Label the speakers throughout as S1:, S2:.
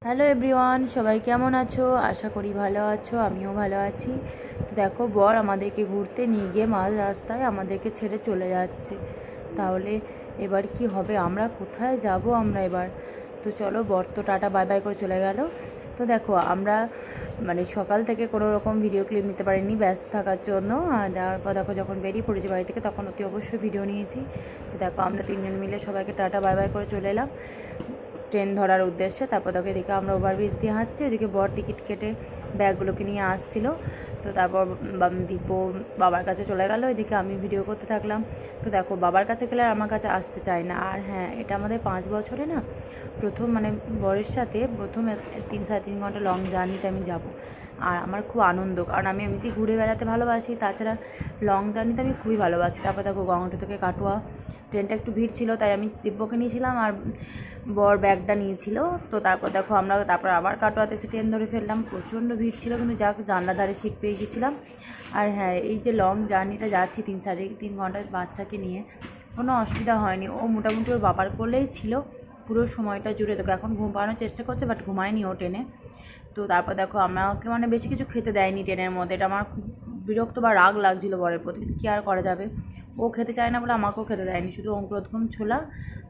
S1: Hello everyone, সবাই কেমন আছো? আশা করি ভালো আছো, আমিও ভালো আছি। তো দেখো, বর আমাদেরকে ঘুরতে নিয়ে গিয়ে মাঝ রাস্তায় আমাদেরকে ছেড়ে চলে যাচ্ছে। তাহলে এবার কি হবে? আমরা কোথায় যাব? আমরা এবার তো চলো, বর তো টাটা বাই বাই করে চলে গেল। তো দেখো, আমরা সকাল থেকে কোনো রকম ভিডিও ক্লিপ নিতে পারিনি ব্যস্ত থাকার জন্য। আর তারপর দেখো, যখন বেরিয়ে পড়েছি বাড়ি থেকে, তখন অতি অবশ্যই ভিডিও নিয়েছি। তো দেখো, আমরা তিনজন মিলে সবাইকে টাটা বাই বাই করে চলে এলাম ট্রেন ধরার উদ্দেশ্যে। তারপর দেখো, এদিকে আমরা ওভারব্রিজ দিয়ে হাঁটছি, ওদিকে বর টিকিট কেটে ব্যাগগুলোকে নিয়ে আসছিলো। তো তারপর দীপু বাবার কাছে চলে গেল, এদিকে আমি ভিডিও করতে থাকলাম। তো দেখো, বাবার কাছে গেলে আর আমার কাছে আসতে চায় না। আর হ্যাঁ, এটা আমাদের 5 বছরে না প্রথম, বরের সাথে প্রথম 3-3.5 ঘন্টা লং জার্নিতে আমি যাব। আর আমার খুব আনন্দ, কারণ আমি এমনিতেই ঘুরে বেড়াতে ভালোবাসি, তাছাড়া লং জার্নিতে আমি খুবই ভালোবাসি। তারপর দেখো, গঙ্গাটা থেকে কাটোয়া ট্রেনটা একটু ভিড় ছিল, তাই আমি দিব্যকে নিয়েছিলাম আর বর ব্যাগটা নিয়েছিল। তো তারপর দেখো, আমরা তারপর আবার কাটোয়াতে এসে ট্রেন ধরে ফেললাম। প্রচণ্ড ভিড় ছিল, কিন্তু যাক জানলার ধারে সিট পেয়ে গেছিলাম। আর হ্যাঁ, এই যে লং জার্নিটা যাচ্ছি 3-3.5 ঘন্টা বাচ্চাকে নিয়ে, কোনো অসুবিধা হয়নি। ও মোটামুটি ওর বাবার কোলেই ছিল পুরো সময়টা জুড়ে। দেখো, এখন ঘুম পাড়ানোর চেষ্টা করছে, বাট ঘুমায়নি ও ট্রেনে। তো তারপর দেখো, আমাকে বেশি কিছু খেতে দেয়নি ট্রেনের মধ্যে। এটা আমার খুব বিরক্ত বা রাগ লাগছিল বরের প্রতি, কী আর করা যাবে। ও খেতে চায় না বলে আমাকেও খেতে দেয়নি, শুধু অঙ্কুরোদ্গম ছোলা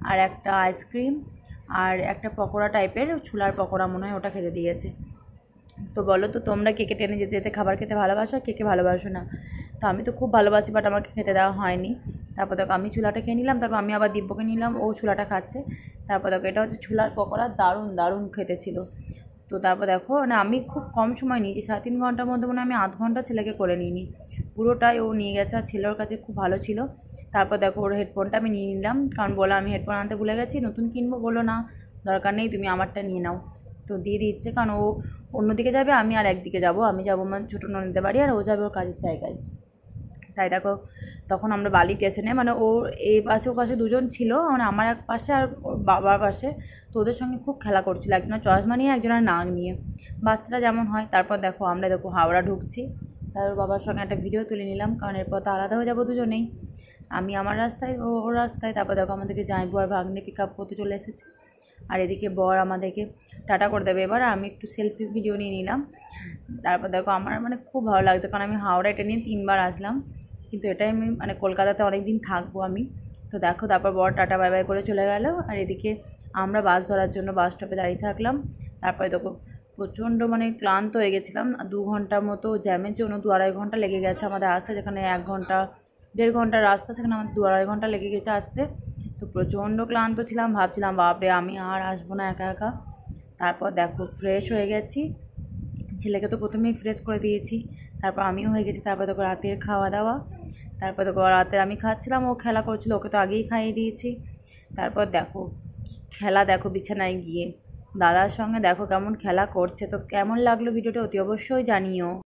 S1: আর একটা আইসক্রিম আর একটা পকোড়া টাইপের, ছোলার পকোড়া মনে হয়, ওটা খেতে দিয়েছে। তো বলো তো, তোমরা কে কে ট্রেনে যেতে যেতে খাবার খেতে ভালোবাসো, কে কে ভালোবাসো না? তো আমি তো খুব ভালোবাসি, বাট আমাকে খেতে দেওয়া হয়নি। তারপর দেখো, আমি ছোলাটা খেয়ে নিলাম, তারপর আমি আবার দিব্যকে নিলাম, ও ছোলাটা খাচ্ছে। তারপর দেখো, এটা হচ্ছে ছোলার পকোড়া, দারুণ দারুণ খেতে ছিল। তো তারপর দেখো, আমি খুব কম সময় নিয়েছি, 3.5 ঘন্টার মধ্যে আমি 8 ঘন্টা ছেলেকে করে নিইনি, পুরোটাই ও নিয়ে গেছে। আর ছেলের কাছে খুব ভালো ছিল। তারপর দেখো, ওর হেডফোনটা আমি নিয়ে নিলাম, কারণ বলো আমি হেডফোন আনতে ভুলে গেছি, নতুন কিনবো। বলো না, দরকার নেই, তুমি আমারটা নিয়ে নাও। তো দিয়ে দিচ্ছে, কারণ ও অন্যদিকে যাবে, আমি আর একদিকে যাব। আমি যাবো আমার ছোটো ননদের বাড়ি, আর ও যাবে ওর কাজের জায়গায়। তাই দেখো, তখন আমরা বালি স্টেশনে, ও এই পাশে ও পাশে দুজন ছিল, আমার এক পাশে আর ওর বাবার পাশে। তো ওদের সঙ্গে খুব খেলা করছিল, একজনের চশমা নিয়ে, একজনের নাক নিয়ে, বাচ্চারা যেমন হয়। তারপর দেখো, আমরা হাওড়া ঢুকছি। তার বাবার সঙ্গে একটা ভিডিও তুলে নিলাম, কারণ এরপর তো আলাদা হয়ে যাবো দুজনেই, আমি আমার রাস্তায়, ও ওর রাস্তায়। তারপর দেখো, আমাদেরকে জামাইবু আর ভাগ্নে পিক আপ করতে চলে এসেছে। আর এদিকে বর আমাদেরকে টাটা করে দেবে এবার। আমি একটু সেলফি ভিডিও নিয়ে নিলাম। তারপর দেখো, আমার খুব ভালো লাগছে, কারণ আমি হাওড়া এটা নিয়ে 3 বার আসলাম, কিন্তু এটাই আমি কলকাতাতে অনেক দিন থাকবো আমি। তো দেখো, তারপর বর টাটা বাই বাই করে চলে গেল। আর এদিকে আমরা বাস ধরার জন্য বাস স্টপে দাঁড়িয়ে থাকলাম। তারপরে দেখো, প্রচণ্ড ক্লান্ত হয়ে গেছিলাম। 2 ঘন্টার মতো জ্যামের জন্য 2-2.5 ঘন্টা লেগে গেছে আমাদের আসতে, যেখানে 1 ঘন্টা 1.5 ঘন্টার রাস্তা, সেখানে আমার 2-2.5 ঘন্টা লেগে গেছে আসতে। তো প্রচণ্ড ক্লান্ত ছিলাম, ভাবছিলাম বাপরে আমি আর আসবো না একা একা। তারপর দেখো, ফ্রেশ হয়ে গেছি, ছেলেকে তো প্রথমেই ফ্রেশ করে দিয়েছি, তারপর আমিও হয়ে গেছি। তারপর দেখো, রাতের খাওয়া দাওয়া। তারপর দেখো, রাতে আমি খাচ্ছিলাম, ও খেলা করছিল, ওকে তো আগেই খাইয়ে দিয়েছি। তারপর দেখো, খেলা দেখো বিছানায় গিয়ে দাদার সঙ্গে, দেখো কেমন খেলা করছে। তো কেমন লাগলো ভিডিওটা অতি অবশ্যই জানিও।